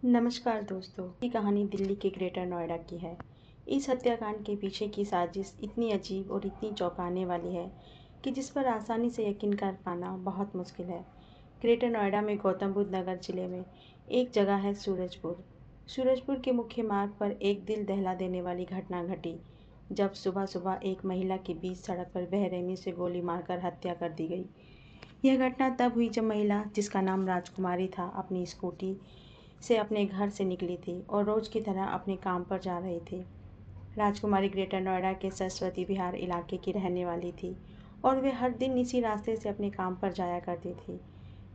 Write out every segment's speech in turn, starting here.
नमस्कार दोस्तों। ये कहानी दिल्ली के ग्रेटर नोएडा की है। इस हत्याकांड के पीछे की साजिश इतनी अजीब और इतनी चौंकाने वाली है कि जिस पर आसानी से यकीन कर पाना बहुत मुश्किल है। ग्रेटर नोएडा में गौतम बुद्ध नगर जिले में एक जगह है सूरजपुर। सूरजपुर के मुख्य मार्ग पर एक दिल दहला देने वाली घटना घटी जब सुबह सुबह एक महिला की बीच सड़क पर बेरहमी से गोली मारकर हत्या कर दी गई। यह घटना तब हुई जब महिला, जिसका नाम राजकुमारी था, अपनी स्कूटी से अपने घर से निकली थी और रोज की तरह अपने काम पर जा रही थी। राजकुमारी ग्रेटर नोएडा के सरस्वती विहार इलाके की रहने वाली थी और वे हर दिन इसी रास्ते से अपने काम पर जाया करती थी।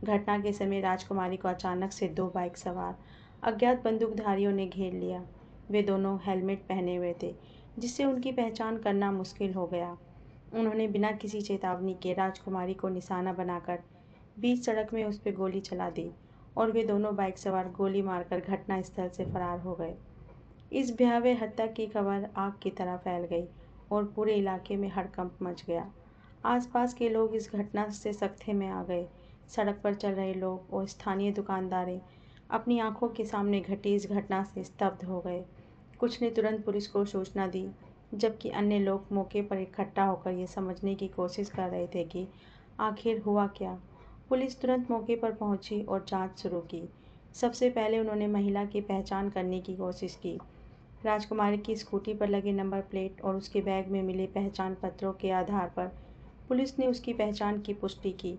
घटना के समय राजकुमारी को अचानक से दो बाइक सवार अज्ञात बंदूकधारियों ने घेर लिया। वे दोनों हेलमेट पहने हुए थे, जिससे उनकी पहचान करना मुश्किल हो गया। उन्होंने बिना किसी चेतावनी के राजकुमारी को निशाना बनाकर बीच सड़क में उस पर गोली चला दी और वे दोनों बाइक सवार गोली मारकर घटनास्थल से फरार हो गए। इस भयावह हत्या की खबर आग की तरह फैल गई और पूरे इलाके में हड़कंप मच गया। आसपास के लोग इस घटना से सख्ते में आ गए। सड़क पर चल रहे लोग और स्थानीय दुकानदारें अपनी आंखों के सामने घटी इस घटना से स्तब्ध हो गए। कुछ ने तुरंत पुलिस को सूचना दी, जबकि अन्य लोग मौके पर इकट्ठा होकर ये समझने की कोशिश कर रहे थे कि आखिर हुआ क्या। पुलिस तुरंत मौके पर पहुंची और जांच शुरू की। सबसे पहले उन्होंने महिला की पहचान करने की कोशिश की। राजकुमारी की स्कूटी पर लगे नंबर प्लेट और उसके बैग में मिले पहचान पत्रों के आधार पर पुलिस ने उसकी पहचान की पुष्टि की।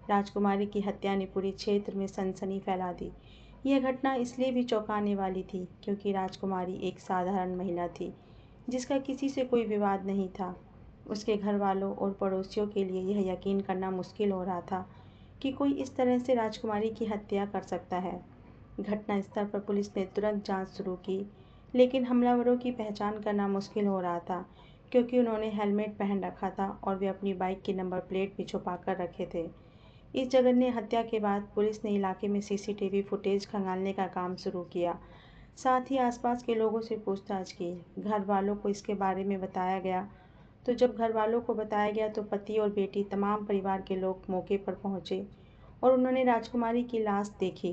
राजकुमारी की हत्या ने पूरे क्षेत्र में सनसनी फैला दी। यह घटना इसलिए भी चौंकाने वाली थी क्योंकि राजकुमारी एक साधारण महिला थी, जिसका किसी से कोई विवाद नहीं था। उसके घर वालों और पड़ोसियों के लिए यह यकीन करना मुश्किल हो रहा था कि कोई इस तरह से राजकुमारी की हत्या कर सकता है। घटनास्थल पर पुलिस ने तुरंत जांच शुरू की, लेकिन हमलावरों की पहचान करना मुश्किल हो रहा था क्योंकि उन्होंने हेलमेट पहन रखा था और वे अपनी बाइक की नंबर प्लेट भी छुपा कर रखे थे। इस जघन्य हत्या के बाद पुलिस ने इलाके में सीसीटीवी फुटेज खंगालने का काम शुरू किया। साथ ही आसपास के लोगों से पूछताछ की। घर वालों को इसके बारे में बताया गया। तो जब घर वालों को बताया गया तो पति और बेटी, तमाम परिवार के लोग मौके पर पहुंचे और उन्होंने राजकुमारी की लाश देखी।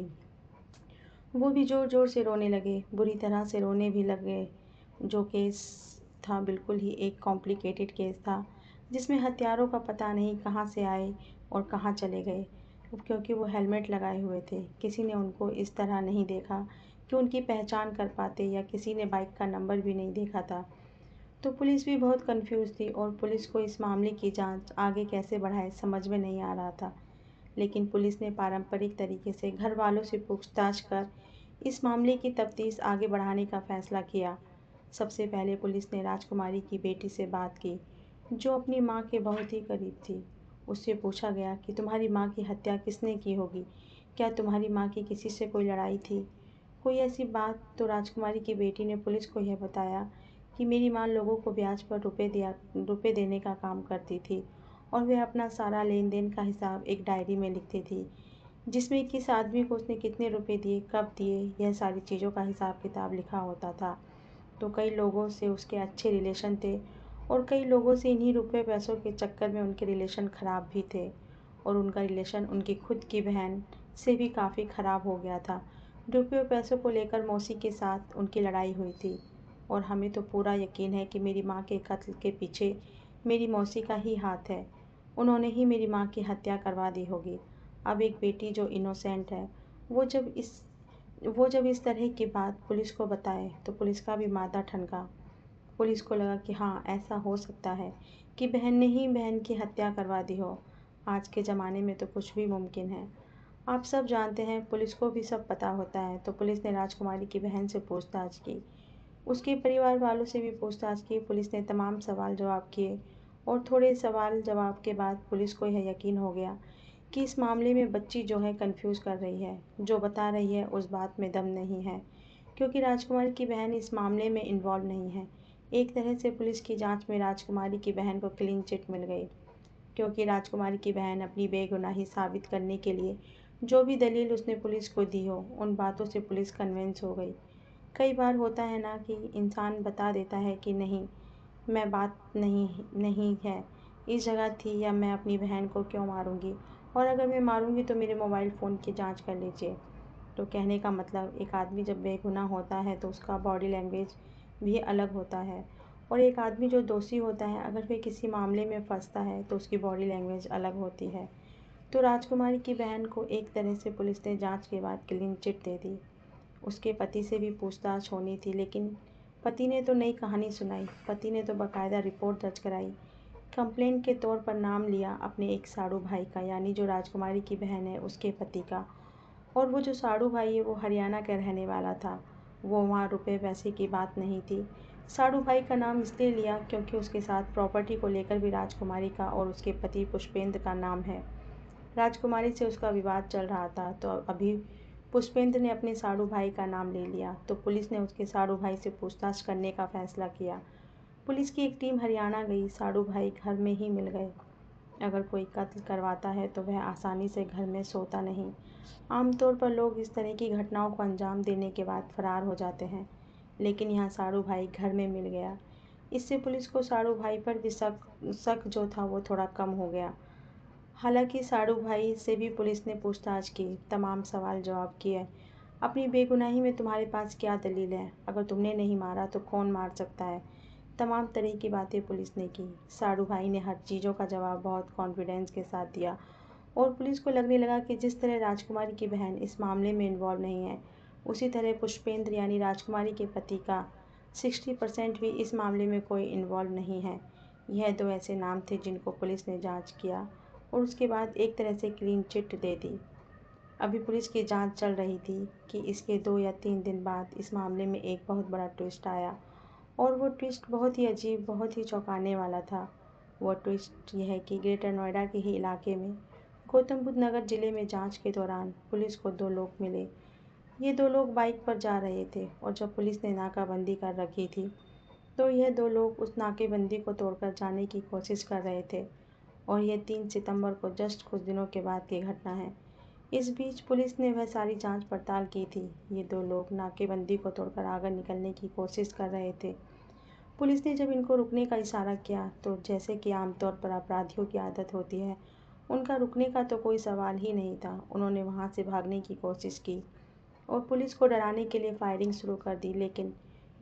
वो भी ज़ोर ज़ोर से रोने लगे, बुरी तरह से रोने भी लगे। जो केस था बिल्कुल ही एक कॉम्प्लिकेटेड केस था, जिसमें हत्यारों का पता नहीं कहाँ से आए और कहाँ चले गए, क्योंकि वो हेलमेट लगाए हुए थे। किसी ने उनको इस तरह नहीं देखा कि उनकी पहचान कर पाते, या किसी ने बाइक का नंबर भी नहीं देखा था। तो पुलिस भी बहुत कंफ्यूज थी और पुलिस को इस मामले की जांच आगे कैसे बढ़ाए समझ में नहीं आ रहा था। लेकिन पुलिस ने पारंपरिक तरीके से घर वालों से पूछताछ कर इस मामले की तफ्तीश आगे बढ़ाने का फैसला किया। सबसे पहले पुलिस ने राजकुमारी की बेटी से बात की, जो अपनी मां के बहुत ही करीब थी। उससे पूछा गया कि तुम्हारी मां की हत्या किसने की होगी? क्या तुम्हारी मां की किसी से कोई लड़ाई थी, कोई ऐसी बात? तो राजकुमारी की बेटी ने पुलिस को यह बताया कि मेरी मां लोगों को ब्याज पर रुपए देने का काम करती थी और वह अपना सारा लेन देन का हिसाब एक डायरी में लिखती थी, जिसमें किस आदमी को उसने कितने रुपए दिए, कब दिए, यह सारी चीज़ों का हिसाब किताब लिखा होता था। तो कई लोगों से उसके अच्छे रिलेशन थे और कई लोगों से इन्हीं रुपए पैसों के चक्कर में उनके रिलेशन ख़राब भी थे, और उनका रिलेशन उनकी खुद की बहन से भी काफ़ी ख़राब हो गया था। रुपये और पैसों को लेकर मौसी के साथ उनकी लड़ाई हुई थी और हमें तो पूरा यकीन है कि मेरी माँ के कत्ल के पीछे मेरी मौसी का ही हाथ है। उन्होंने ही मेरी माँ की हत्या करवा दी होगी। अब एक बेटी जो इनोसेंट है, वो जब इस वो जब इस तरह की बात पुलिस को बताए तो पुलिस का भी माथा ठनका। पुलिस को लगा कि हाँ, ऐसा हो सकता है कि बहन ने ही बहन की हत्या करवा दी हो। आज के ज़माने में तो कुछ भी मुमकिन है। आप सब जानते हैं, पुलिस को भी सब पता होता है। तो पुलिस ने राजकुमारी की बहन से पूछताछ की, उसके परिवार वालों से भी पूछताछ की। पुलिस ने तमाम सवाल जवाब किए और थोड़े सवाल जवाब के बाद पुलिस को यह यकीन हो गया कि इस मामले में बच्ची जो है कंफ्यूज कर रही है, जो बता रही है उस बात में दम नहीं है, क्योंकि राजकुमारी की बहन इस मामले में इन्वॉल्व नहीं है। एक तरह से पुलिस की जांच में राजकुमारी की बहन को क्लीन चिट मिल गई, क्योंकि राजकुमारी की बहन अपनी बेगुनाही साबित करने के लिए जो भी दलील उसने पुलिस को दी हो, उन बातों से पुलिस कन्विंस हो गई। कई बार होता है ना कि इंसान बता देता है कि नहीं, मैं बात नहीं नहीं है इस जगह थी, या मैं अपनी बहन को क्यों मारूंगी, और अगर मैं मारूंगी तो मेरे मोबाइल फ़ोन की जांच कर लीजिए। तो कहने का मतलब एक आदमी जब बेगुनाह होता है तो उसका बॉडी लैंग्वेज भी अलग होता है, और एक आदमी जो दोषी होता है अगर वह किसी मामले में फंसता है तो उसकी बॉडी लैंग्वेज अलग होती है। तो राजकुमारी की बहन को एक तरह से पुलिस ने जांच के बाद क्लीन चिट दे दी। उसके पति से भी पूछताछ होनी थी, लेकिन पति ने तो नई कहानी सुनाई। पति ने तो बाकायदा रिपोर्ट दर्ज कराई, कंप्लेंट के तौर पर नाम लिया अपने एक साड़ू भाई का, यानी जो राजकुमारी की बहन है उसके पति का। और वो जो साड़ू भाई है वो हरियाणा का रहने वाला था। वो वहाँ रुपए पैसे की बात नहीं थी। साड़ू भाई का नाम इसलिए लिया क्योंकि उसके साथ प्रॉपर्टी को लेकर भी राजकुमारी का और उसके पति पुष्पेंद्र का नाम है। राजकुमारी से उसका विवाद चल रहा था, तो अभी पुष्पेंद्र ने अपने साड़ू भाई का नाम ले लिया, तो पुलिस ने उसके साड़ू भाई से पूछताछ करने का फैसला किया। पुलिस की एक टीम हरियाणा गई। साड़ू भाई घर में ही मिल गए। अगर कोई कत्ल करवाता है तो वह आसानी से घर में सोता नहीं। आमतौर पर लोग इस तरह की घटनाओं को अंजाम देने के बाद फरार हो जाते हैं, लेकिन यहाँ साड़ू भाई घर में मिल गया। इससे पुलिस को साड़ू भाई पर भी शक जो था वो थोड़ा कम हो गया। हालांकि साड़ू भाई से भी पुलिस ने पूछताछ की, तमाम सवाल जवाब किए। अपनी बेगुनाही में तुम्हारे पास क्या दलील है? अगर तुमने नहीं मारा तो कौन मार सकता है? तमाम तरह की बातें पुलिस ने की। साड़ू भाई ने हर चीज़ों का जवाब बहुत कॉन्फिडेंस के साथ दिया, और पुलिस को लगने लगा कि जिस तरह राजकुमारी की बहन इस मामले में इन्वॉल्व नहीं है, उसी तरह पुष्पेंद्र यानी राजकुमारी के पति का 60% भी इस मामले में कोई इन्वॉल्व नहीं है। यह दो ऐसे नाम थे जिनको पुलिस ने जांच किया और उसके बाद एक तरह से क्लीन चिट दे दी। अभी पुलिस की जांच चल रही थी कि इसके 2 या 3 दिन बाद इस मामले में एक बहुत बड़ा ट्विस्ट आया, और वो ट्विस्ट बहुत ही अजीब, बहुत ही चौंकाने वाला था। वो ट्विस्ट यह है कि ग्रेटर नोएडा के ही इलाके में गौतम बुद्ध नगर जिले में जांच के दौरान पुलिस को 2 लोग मिले। ये 2 लोग बाइक पर जा रहे थे, और जब पुलिस ने नाकाबंदी कर रखी थी तो यह 2 लोग उस नाकेबंदी को तोड़कर जाने की कोशिश कर रहे थे, और यह 3 सितंबर को जस्ट कुछ दिनों के बाद की घटना है। इस बीच पुलिस ने वह सारी जांच पड़ताल की थी। ये 2 लोग नाकेबंदी को तोड़कर आगे निकलने की कोशिश कर रहे थे। पुलिस ने जब इनको रुकने का इशारा किया तो जैसे कि आमतौर पर अपराधियों की आदत होती है, उनका रुकने का तो कोई सवाल ही नहीं था। उन्होंने वहां से भागने की कोशिश की और पुलिस को डराने के लिए फायरिंग शुरू कर दी, लेकिन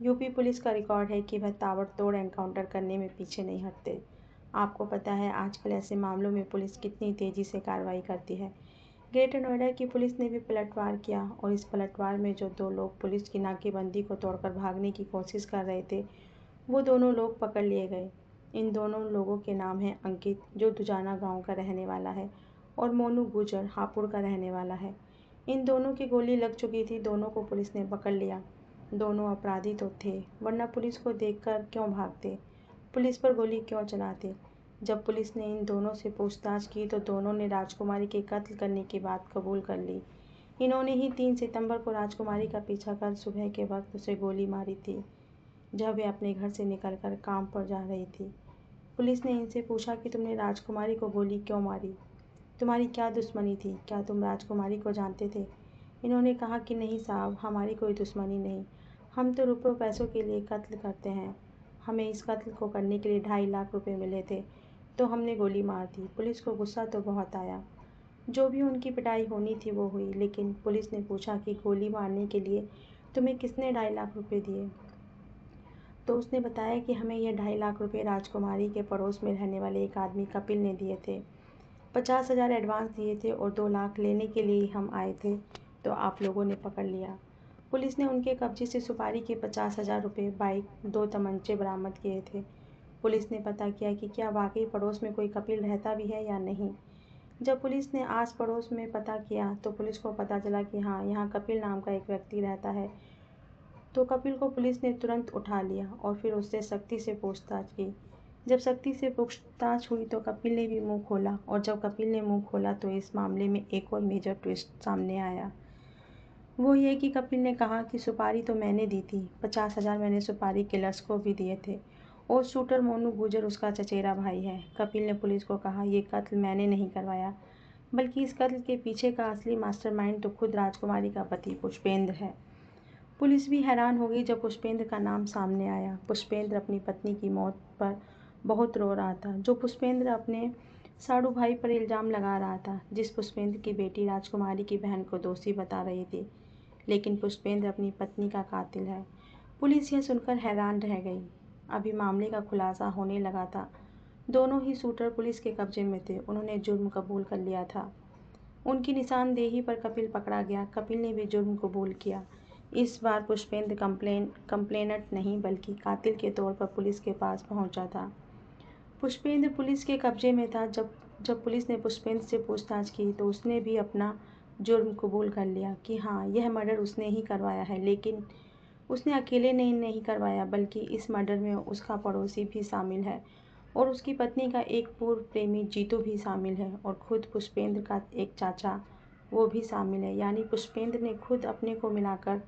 यूपी पुलिस का रिकॉर्ड है कि वह ताबड़तोड़ एनकाउंटर करने में पीछे नहीं हटते। आपको पता है आजकल ऐसे मामलों में पुलिस कितनी तेज़ी से कार्रवाई करती है। ग्रेटर नोएडा की पुलिस ने भी पलटवार किया, और इस पलटवार में जो 2 लोग पुलिस की नाकेबंदी को तोड़कर भागने की कोशिश कर रहे थे, वो दोनों लोग पकड़ लिए गए। इन दोनों लोगों के नाम हैं अंकित, जो दुजाना गांव का रहने वाला है, और मोनू गुजर, हापुड़ का रहने वाला है। इन दोनों की गोली लग चुकी थी। दोनों को पुलिस ने पकड़ लिया। दोनों अपराधी तो थे, वरना पुलिस को देखकर क्यों भागते, पुलिस पर गोली क्यों चलाते? जब पुलिस ने इन दोनों से पूछताछ की तो दोनों ने राजकुमारी के कत्ल करने की बात कबूल कर ली। इन्होंने ही 3 सितंबर को राजकुमारी का पीछा कर सुबह के वक्त उसे गोली मारी थी, जब वे अपने घर से निकलकर काम पर जा रही थी। पुलिस ने इनसे पूछा कि तुमने राजकुमारी को गोली क्यों मारी? तुम्हारी क्या दुश्मनी थी? क्या तुम राजकुमारी को जानते थे? इन्होंने कहा कि नहीं साहब, हमारी कोई दुश्मनी नहीं। हम तो रुपयों पैसों के लिए कत्ल करते हैं। हमें इस कत्ल को करने के लिए 2.5 लाख रुपए मिले थे, तो हमने गोली मार दी। पुलिस को गुस्सा तो बहुत आया। जो भी उनकी पिटाई होनी थी वो हुई, लेकिन पुलिस ने पूछा कि गोली मारने के लिए तुम्हें किसने 2.5 लाख रुपए दिए? तो उसने बताया कि हमें यह 2.5 लाख रुपए राजकुमारी के पड़ोस में रहने वाले एक आदमी कपिल ने दिए थे। 50,000 एडवांस दिए थे और 2 लाख लेने के लिए हम आए थे, तो आप लोगों ने पकड़ लिया। पुलिस ने उनके कब्जे से सुपारी के 50,000 रुपये, बाइक, 2 तमंचे बरामद किए थे। पुलिस ने पता किया कि क्या वाकई पड़ोस में कोई कपिल रहता भी है या नहीं। जब पुलिस ने आस पड़ोस में पता किया तो पुलिस को पता चला कि हाँ, यहाँ कपिल नाम का एक व्यक्ति रहता है। तो कपिल को पुलिस ने तुरंत उठा लिया और फिर उससे सख्ती से पूछताछ की। जब सख्ती से पूछताछ हुई तो कपिल ने भी मुंह खोला, और जब कपिल ने मुंह खोला तो इस मामले में एक और मेजर ट्विस्ट सामने आया। वो ये कि कपिल ने कहा कि सुपारी तो मैंने दी थी, 50,000 मैंने सुपारी किलर्स को भी दिए थे, और शूटर मोनू गुजर उसका चचेरा भाई है। कपिल ने पुलिस को कहा, ये कत्ल मैंने नहीं करवाया, बल्कि इस कत्ल के पीछे का असली मास्टरमाइंड तो खुद राजकुमारी का पति पुष्पेंद्र है। पुलिस भी हैरान हो गई जब पुष्पेंद्र का नाम सामने आया। पुष्पेंद्र अपनी पत्नी की मौत पर बहुत रो रहा था, जो पुष्पेंद्र अपने साड़ू भाई पर इल्ज़ाम लगा रहा था, जिस पुष्पेंद्र की बेटी राजकुमारी की बहन को दोषी बता रही थी। लेकिन पुष्पेंद्र अपनी पत्नी का कातिल है। पुलिस यह सुनकर हैरान रह गई। अभी मामले का खुलासा होने लगा था। दोनों ही शूटर पुलिस के कब्जे में थे। उन्होंने जुर्म कबूल कर लिया था। उनकी निशानदेही पर कपिल पकड़ा गया। कपिल ने भी जुर्म कबूल किया। इस बार पुष्पेंद्र कंप्लेनेंट नहीं बल्कि कातिल के तौर पर पुलिस के पास पहुंचा था। पुष्पेंद्र पुलिस के कब्जे में था। जब पुलिस ने पुष्पेंद्र से पूछताछ की तो उसने भी अपना जुर्म कबूल कर लिया कि हाँ, यह मर्डर उसने ही करवाया है। लेकिन उसने अकेले नहीं करवाया, बल्कि इस मर्डर में उसका पड़ोसी भी शामिल है और उसकी पत्नी का एक पूर्व प्रेमी जीतू भी शामिल है और खुद पुष्पेंद्र का एक चाचा वो भी शामिल है। यानी पुष्पेंद्र ने खुद अपने को मिलाकर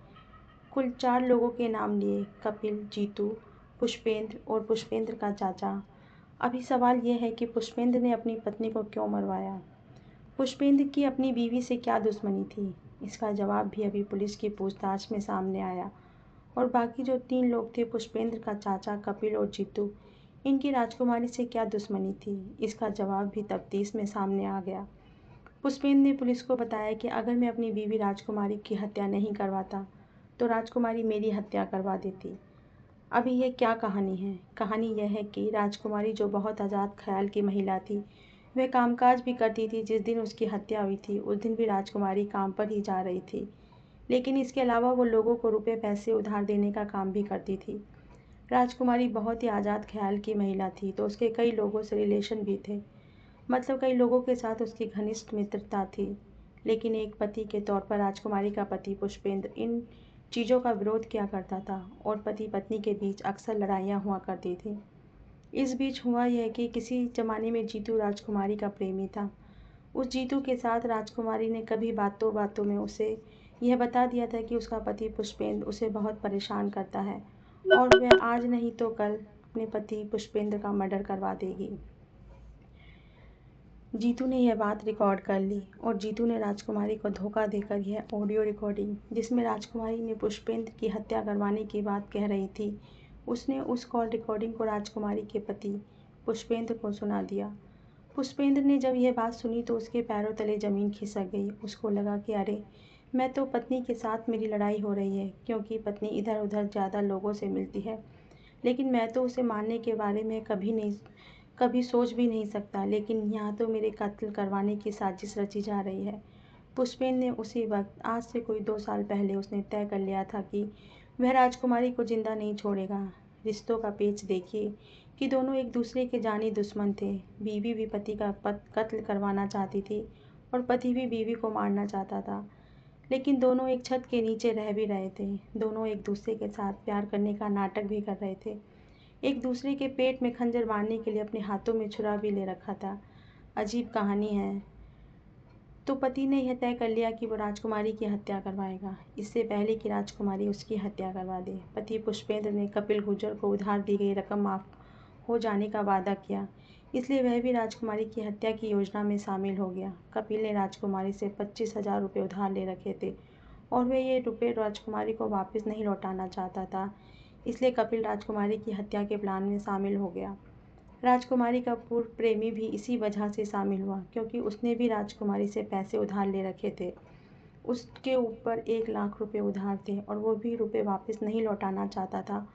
कुल 4 लोगों के नाम लिए, कपिल, जीतू, पुष्पेंद्र और पुष्पेंद्र का चाचा। अभी सवाल यह है कि पुष्पेंद्र ने अपनी पत्नी को क्यों मरवाया? पुष्पेंद्र की अपनी बीवी से क्या दुश्मनी थी? इसका जवाब भी अभी पुलिस की पूछताछ में सामने आया। और बाकी जो 3 लोग थे, पुष्पेंद्र का चाचा, कपिल और जीतू, इनकी राजकुमारी से क्या दुश्मनी थी? इसका जवाब भी तफ्तीश में सामने आ गया। पुष्पेंद्र ने पुलिस को बताया कि अगर मैं अपनी बीवी राजकुमारी की हत्या नहीं करवाता तो राजकुमारी मेरी हत्या करवा देती। अभी ये क्या कहानी है? कहानी यह है कि राजकुमारी, जो बहुत आज़ाद ख्याल की महिला थी, वह कामकाज भी करती थी। जिस दिन उसकी हत्या हुई थी उस दिन भी राजकुमारी काम पर ही जा रही थी, लेकिन इसके अलावा वो लोगों को रुपए पैसे उधार देने का काम भी करती थी। राजकुमारी बहुत ही आज़ाद ख्याल की महिला थी, तो उसके कई लोगों से रिलेशन भी थे। मतलब कई लोगों के साथ उसकी घनिष्ठ मित्रता थी। लेकिन एक पति के तौर पर राजकुमारी का पति पुष्पेंद्र इन चीज़ों का विरोध किया करता था और पति पत्नी के बीच अक्सर लड़ाइयाँ हुआ करती थी। इस बीच हुआ यह कि किसी ज़माने में जीतू राजकुमारी का प्रेमी था। उस जीतू के साथ राजकुमारी ने कभी बातों बातों में उसे यह बता दिया था कि उसका पति पुष्पेंद्र उसे बहुत परेशान करता है और वह आज नहीं तो कल अपने पति पुष्पेंद्र का मर्डर करवा देगी। जीतू ने यह बात रिकॉर्ड कर ली और जीतू ने राजकुमारी को धोखा देकर यह ऑडियो रिकॉर्डिंग, जिसमें राजकुमारी ने पुष्पेंद्र की हत्या करवाने की बात कह रही थी, उसने उस कॉल रिकॉर्डिंग को राजकुमारी के पति पुष्पेंद्र को सुना दिया। पुष्पेंद्र ने जब यह बात सुनी तो उसके पैरों तले ज़मीन खिसक गई। उसको लगा कि अरे, मैं तो पत्नी के साथ मेरी लड़ाई हो रही है क्योंकि पत्नी इधर उधर ज़्यादा लोगों से मिलती है, लेकिन मैं तो उसे मारने के बारे में कभी सोच भी नहीं सकता, लेकिन यहाँ तो मेरे कत्ल करवाने की साजिश रची जा रही है। पुष्पेंद्र ने उसी वक्त, आज से कोई 2 साल पहले, उसने तय कर लिया था कि वह राजकुमारी को जिंदा नहीं छोड़ेगा। रिश्तों का पेच देखिए कि दोनों एक दूसरे के जानी दुश्मन थे। बीवी भी पति का कत्ल करवाना चाहती थी और पति भी बीवी को मारना चाहता था, लेकिन दोनों एक छत के नीचे रह भी रहे थे। दोनों एक दूसरे के साथ प्यार करने का नाटक भी कर रहे थे। एक दूसरे के पेट में खंजर मारने के लिए अपने हाथों में छुरा भी ले रखा था। अजीब कहानी है। तो पति ने यह तय कर लिया कि वो राजकुमारी की हत्या करवाएगा, इससे पहले कि राजकुमारी उसकी हत्या करवा दे। पति पुष्पेंद्र ने कपिल गुर्जर को उधार दी गई रकम माफ़ हो जाने का वादा किया, इसलिए वह भी राजकुमारी की हत्या की योजना में शामिल हो गया। कपिल ने राजकुमारी से 25,000 रुपये उधार ले रखे थे और वह ये रुपये राजकुमारी को वापस नहीं लौटाना चाहता था, इसलिए कपिल राजकुमारी की हत्या के प्लान में शामिल हो गया। राजकुमारी का पूर्व प्रेमी भी इसी वजह से शामिल हुआ, क्योंकि उसने भी राजकुमारी से पैसे उधार ले रखे थे। उसके ऊपर 1,00,000 रुपये उधार थे और वो भी रुपये वापस नहीं लौटाना चाहता था।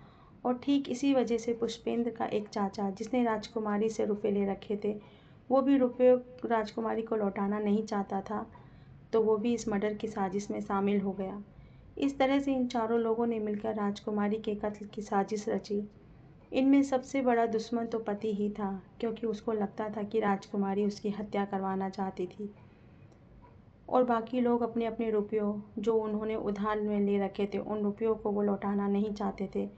और ठीक इसी वजह से पुष्पेंद्र का एक चाचा, जिसने राजकुमारी से रुपये ले रखे थे, वो भी रुपये राजकुमारी को लौटाना नहीं चाहता था, तो वो भी इस मर्डर की साजिश में शामिल हो गया। इस तरह से इन चारों लोगों ने मिलकर राजकुमारी के कत्ल की साजिश रची। इनमें सबसे बड़ा दुश्मन तो पति ही था, क्योंकि उसको लगता था कि राजकुमारी उसकी हत्या करवाना चाहती थी और बाकी लोग अपने अपने रुपयों, जो उन्होंने उधार में ले रखे थे, उन रुपयों को वो लौटाना नहीं चाहते थे।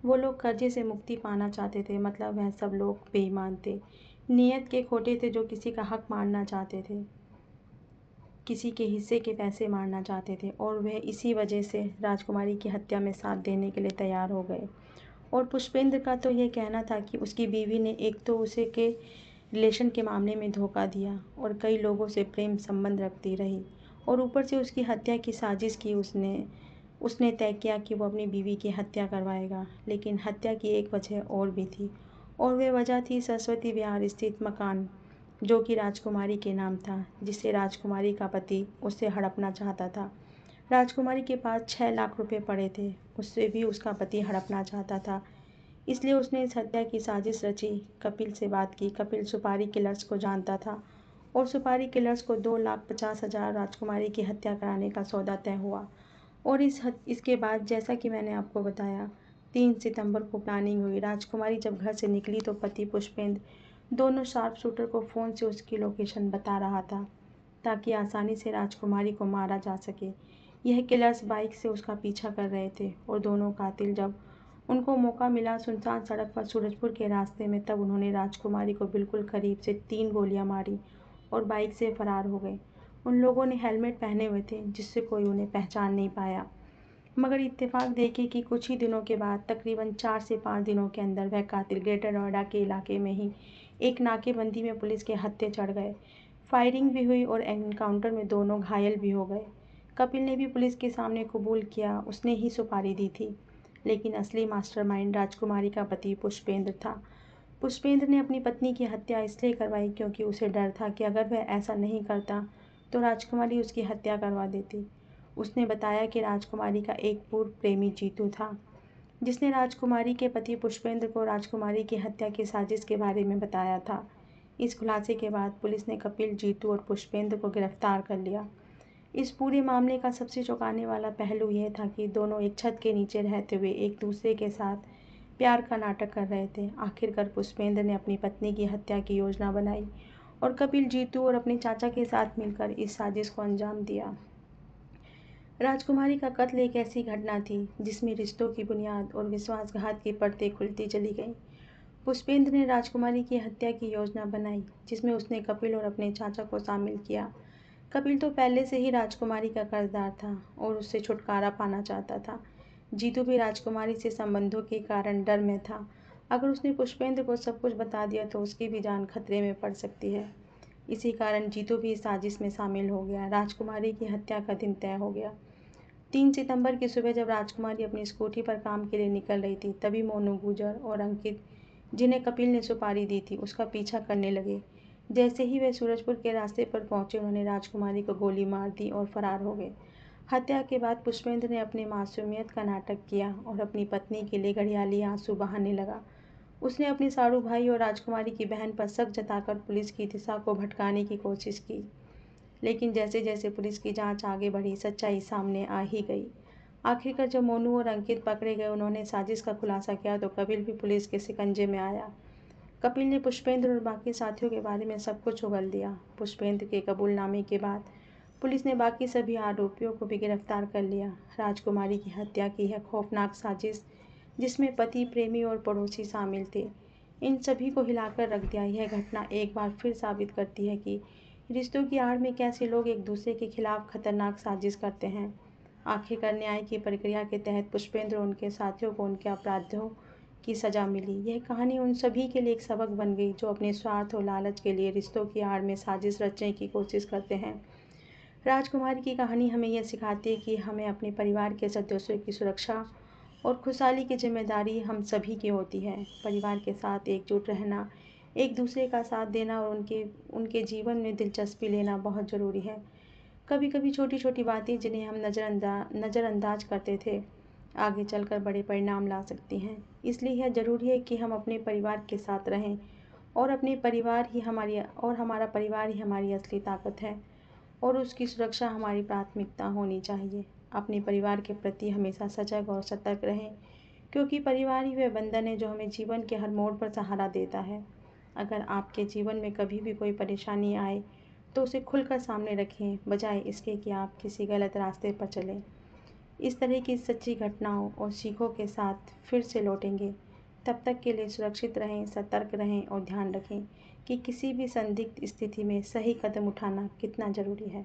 वो लोग कर्जे से मुक्ति पाना चाहते थे। मतलब वह सब लोग बेईमान थे, नीयत के खोटे थे, जो किसी का हक मारना चाहते थे, किसी के हिस्से के पैसे मारना चाहते थे, और वह इसी वजह से राजकुमारी की हत्या में साथ देने के लिए तैयार हो गए। और पुष्पेंद्र का तो ये कहना था कि उसकी बीवी ने एक तो उसे के रिलेशन के मामले में धोखा दिया और कई लोगों से प्रेम संबंध रखती रही, और ऊपर से उसकी हत्या की साजिश की उसने उसने तय किया कि वो अपनी बीवी की हत्या करवाएगा। लेकिन हत्या की एक वजह और भी थी, और वह वजह थी सरस्वती विहार स्थित मकान, जो कि राजकुमारी के नाम था, जिसे राजकुमारी का पति उससे हड़पना चाहता था। राजकुमारी के पास 6 लाख रुपए पड़े थे। उससे भी उसका पति हड़पना चाहता था, इसलिए उसने इस हत्या की साजिश रची। कपिल से बात की। कपिल सुपारी किलर्स को जानता था और सुपारी किलर्स को 2,50,000 राजकुमारी की हत्या कराने का सौदा तय हुआ। और इसके बाद जैसा कि मैंने आपको बताया, 3 सितंबर को प्लानिंग हुई। राजकुमारी जब घर से निकली तो पति पुष्पेंद्र दोनों शार्प शूटर को फ़ोन से उसकी लोकेशन बता रहा था, ताकि आसानी से राजकुमारी को मारा जा सके। यह किलर्स बाइक से उसका पीछा कर रहे थे और दोनों कातिल जब उनको मौका मिला सुनसान सड़क पर सूरजपुर के रास्ते में, तब उन्होंने राजकुमारी को बिल्कुल करीब से 3 गोलियां मारी और बाइक से फरार हो गए। उन लोगों ने हेलमेट पहने हुए थे, जिससे कोई उन्हें पहचान नहीं पाया। मगर इत्तेफाक देखिए कि कुछ ही दिनों के बाद, तकरीबन 4 से 5 दिनों के अंदर, वह कातिल ग्रेटर नोएडा के इलाके में ही एक नाकेबंदी में पुलिस के हत्थे चढ़ गए। फायरिंग भी हुई और एनकाउंटर में दोनों घायल भी हो गए। कपिल ने भी पुलिस के सामने कबूल किया, उसने ही सुपारी दी थी। लेकिन असली मास्टरमाइंड राजकुमारी का पति पुष्पेंद्र था। पुष्पेंद्र ने अपनी पत्नी की हत्या इसलिए करवाई क्योंकि उसे डर था कि अगर वह ऐसा नहीं करता तो राजकुमारी उसकी हत्या करवा देती। उसने बताया कि राजकुमारी का एक पूर्व प्रेमी जीतू था, जिसने राजकुमारी के पति पुष्पेंद्र को राजकुमारी की हत्या की साजिश के बारे में बताया था। इस खुलासे के बाद पुलिस ने कपिल, जीतू और पुष्पेंद्र को गिरफ्तार कर लिया। इस पूरे मामले का सबसे चौंकाने वाला पहलू यह था कि दोनों एक छत के नीचे रहते हुए एक दूसरे के साथ प्यार का नाटक कर रहे थे। आखिरकार पुष्पेंद्र ने अपनी पत्नी की हत्या की योजना बनाई और कपिल, जीतू और अपने चाचा के साथ मिलकर इस साजिश को अंजाम दिया। राजकुमारी का कत्ल एक ऐसी घटना थी जिसमें रिश्तों की बुनियाद और विश्वासघात की परतें खुलती चली गईं। पुष्पेंद्र ने राजकुमारी की हत्या की योजना बनाई, जिसमें उसने कपिल और अपने चाचा को शामिल किया। कपिल तो पहले से ही राजकुमारी का कर्जदार था और उससे छुटकारा पाना चाहता था। जीतू भी राजकुमारी से संबंधों के कारण डर में था। अगर उसने पुष्पेंद्र को सब कुछ बता दिया तो उसकी भी जान खतरे में पड़ सकती है। इसी कारण जीतू भी इस साजिश में शामिल हो गया। राजकुमारी की हत्या का दिन तय हो गया। 3 सितंबर की सुबह जब राजकुमारी अपनी स्कूटी पर काम के लिए निकल रही थी, तभी मोनू गुजर और अंकित, जिन्हें कपिल ने सुपारी दी थी, उसका पीछा करने लगे। जैसे ही वे सूरजपुर के रास्ते पर पहुंचे, उन्होंने राजकुमारी को गोली मार दी और फरार हो गए। हत्या के बाद पुष्पेंद्र ने अपनी मासूमियत का नाटक किया और अपनी पत्नी के लिए घड़ियाली आंसू बहाने लगा। उसने अपने साड़ू भाई और राजकुमारी की बहन पर शक जताकर पुलिस की दिशा को भटकाने की कोशिश की। लेकिन जैसे जैसे पुलिस की जांच आगे बढ़ी, सच्चाई सामने आ ही गई। आखिरकार जब मोनू और अंकित पकड़े गए, उन्होंने साजिश का खुलासा किया तो कपिल भी पुलिस के शिकंजे में आया। कपिल ने पुष्पेंद्र और बाकी साथियों के बारे में सब कुछ उगल दिया। पुष्पेंद्र के कबूलनामे के बाद पुलिस ने बाकी सभी आरोपियों को भी गिरफ्तार कर लिया। राजकुमारी की हत्या की यह खौफनाक साजिश, जिसमें पति, प्रेमी और पड़ोसी शामिल थे, इन सभी को हिलाकर रख दिया। यह घटना एक बार फिर साबित करती है कि रिश्तों की आड़ में कैसे लोग एक दूसरे के खिलाफ खतरनाक साजिश करते हैं। आखिरकार न्याय की प्रक्रिया के तहत पुष्पेंद्र और उनके साथियों को उनके अपराधों की सजा मिली। यह कहानी उन सभी के लिए एक सबक बन गई जो अपने स्वार्थ और लालच के लिए रिश्तों की आड़ में साजिश रचने की कोशिश करते हैं। राजकुमारी की कहानी हमें यह सिखाती है कि हमें अपने परिवार के सदस्यों की सुरक्षा और खुशहाली की जिम्मेदारी हम सभी की होती है। परिवार के साथ एकजुट रहना, एक दूसरे का साथ देना और उनके जीवन में दिलचस्पी लेना बहुत ज़रूरी है। कभी कभी छोटी छोटी बातें जिन्हें हम नज़रअंदाज करते थे, आगे चलकर बड़े परिणाम ला सकती हैं। इसलिए यह ज़रूरी है कि हम अपने परिवार के साथ रहें और हमारा परिवार ही हमारी असली ताकत है और उसकी सुरक्षा हमारी प्राथमिकता होनी चाहिए। अपने परिवार के प्रति हमेशा सजग और सतर्क रहें, क्योंकि परिवार ही वह बंधन है जो हमें जीवन के हर मोड़ पर सहारा देता है। अगर आपके जीवन में कभी भी कोई परेशानी आए तो उसे खुलकर सामने रखें, बजाय इसके कि आप किसी गलत रास्ते पर चलें। इस तरह की सच्ची घटनाओं और सीखों के साथ फिर से लौटेंगे। तब तक के लिए सुरक्षित रहें, सतर्क रहें और ध्यान रखें कि किसी भी संदिग्ध स्थिति में सही कदम उठाना कितना ज़रूरी है।